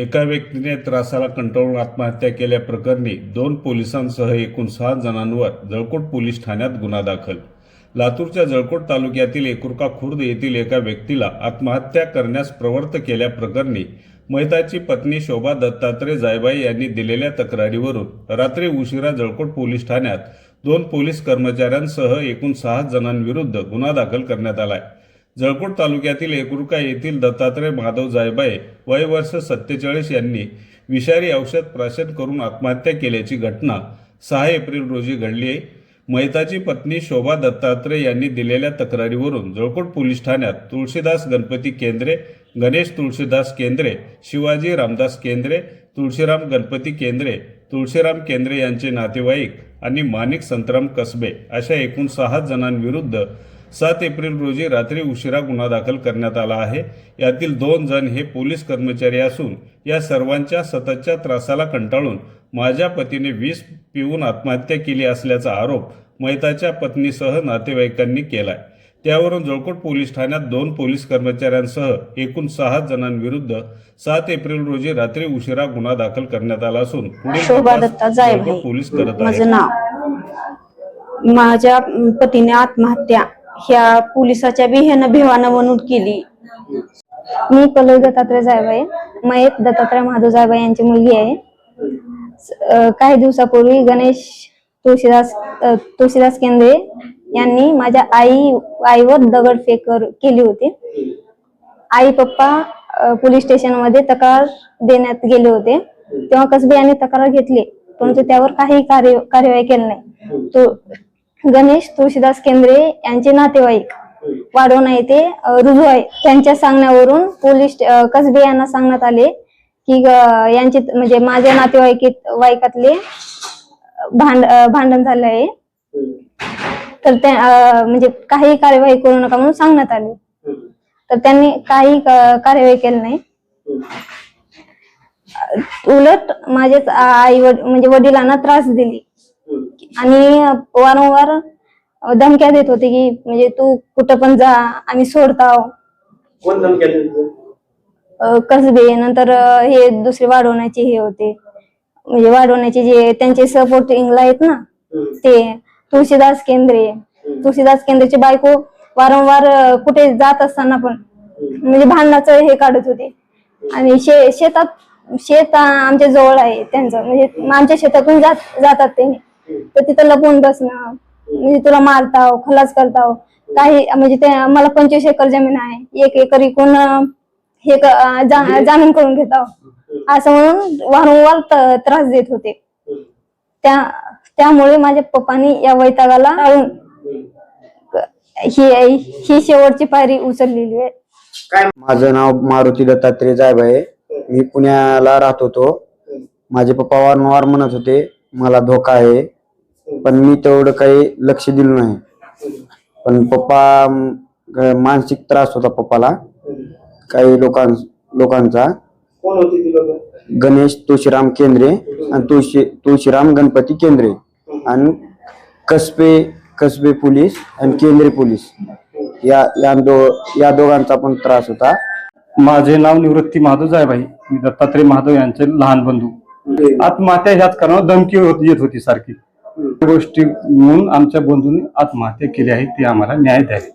एका व्यक्तीने त्रासाला कंटाळून आत्महत्या केल्याप्रकरणी 2 पोलिसांसह एकूण 6 जणांवर जळकोट पोलीस ठाण्यात गुन्हा दाखल। लातूरच्या जळकोट तालुक्यातील एकुर्का खुर्द येथील एका व्यक्तीला आत्महत्या करण्यास प्रवृत्त केल्याप्रकरणी मैताची पत्नी शोभा दत्तात्रय जायबाई यांनी दिलेल्या तक्रारीवरून रात्री उशिरा जळकोट पोलीस ठाण्यात 2 पोलीस कर्मचाऱ्यांसह एकूण 6 जणांविरुद्ध गुन्हा दाखल करण्यात आलाय। जळकोट तालुक्यातील एकुर्का येथील दत्तात्रय माधव जायबाई वय वर्ष 47 यांनी विषारी औषध प्राशन करून आत्महत्या केल्याची घटना 6 एप्रिल रोजी घडली आहे। मैताची पत्नी शोभा दत्तात्रय यांनी दिलेल्या तक्रारीवरून जळकोट पोलीस ठाण्यात तुळशीदास गणपती केंद्रे, गणेश तुळशीदास केंद्रे, शिवाजी रामदास केंद्रे, तुळशीराम गणपती केंद्रे, तुळशीराम केंद्रे यांचे नातेवाईक आणि माणिक संतराम कसबे अशा एकूण 6 जणांविरुद्ध 7 एप्रिल रोजी रात्री उशिरा गुन्हा दाखल करण्यात आला आहे। यातील 2 जण हे पोलीस कर्मचारी असून या सर्वांच्या सततच्या त्रासाला कंटाळून माझ्या पतीने विष पिऊन आत्महत्या केली असल्याचा आरोप मैताच्या पत्नीसह नातेवाईकांनी केलाय। त्यावरून जळकोट पोलीस ठाण्यात 2 पोलीस कर्मचाऱ्यांसह एकूण 6 जणांविरुद्ध 7 एप्रिल रोजी रात्री उशिरा गुन्हा दाखल करण्यात आला असून शोभा दत्ता जायबाई पोलीस करत माझं नाव। माझ्या पतीने आत्महत्या ह्या पोलिसाच्या बिहेनं भिवानं म्हणून केली। मी पल्लवी दत्तात्रय जायबाई मयत दत्तात्रय माधव जायबाई यांची मुलगी आहे। काही दिवसापूर्वी गणेश तुळशीदास केंद्रे यांनी माझ्या आईवर दगडफेक केली होती। आई पप्पा पोलीस स्टेशन मध्ये तक्रार देण्यात गेले होते, तेव्हा कसबे यांनी तक्रार घेतली परंतु त्यावर काही कार्यवाही केली नाही। तो गणेश तुळशीदास केंद्रे यांचे नातेवाईक वाढवणा येथे रुजू आहे। त्यांच्या सांगण्यावरून पोलीस कसबे यांना सांगण्यात आले की यांचे म्हणजे माझ्या नातेवाईकातले भांडण झाले आहे, तर त्या म्हणजे काही कार्यवाही करू नका म्हणून सांगण्यात आले, तर त्यांनी काही कार्यवाही केली नाही। उलट माझे आई म्हणजे वडिलांना त्रास दिली आणि वारंवार धमक्या देत होते की म्हणजे तू कुठं पण जा आम्ही सोडताव। कोण धमक्या देत? कसबे नंतर हे दुसरे वाढवण्याचे हे होते, म्हणजे वाढवण्याचे जे त्यांचे सपोर्टिंगला आहेत ना ते तुळशीदास केंद्रेची बायको वारंवार कुठे जात असताना पण म्हणजे भांडणाचं हे काढत होते। आणि शेत आमच्या जवळ आहे त्यांचं, म्हणजे आमच्या शेतातून जातात ते, तर तिथं लपून बसणं म्हणजे तुला मारताव खलास करताव काही, म्हणजे ते मला 25 एकर जमीन आहे, 1 एकर इकून हे जामीन करून घेताव असं म्हणून वारंवार त्रास देत होते। त्यामुळे माझ्या पप्पांनी या वैतागाला टाळून ही शेवटची पायरी उचललेली आहे। माझं नाव मारुती दत्तात्रय जायबाई, मी पुण्याला राहत होतो। माझे पप्पा वारंवार म्हणत होते मला धोका आहे, पण मी तेवढं काही लक्ष दिलं नाही। पण पप्पा मानसिक त्रास होता पप्पाला काही लोकांचा। कोण होती ती लोक? गणेश तुळशीराम केंद्रे आणि तुळशीराम गणपती केंद्रे आणि कसबे पोलीस आणि केंद्रे पोलीस या दोघांचा पण त्रास होता। माझे नाव निवृत्ती माधव जायबाई, मी दत्तात्रय माधव यांचे लहान बंधू। आत्महत्या ह्याच कारणावर धमकी येत होती सारखी, गोष्टी म्हणून आमच्या बंधूंनी आत्महत्या केली आहे, ती आम्हाला न्याय द्यावी।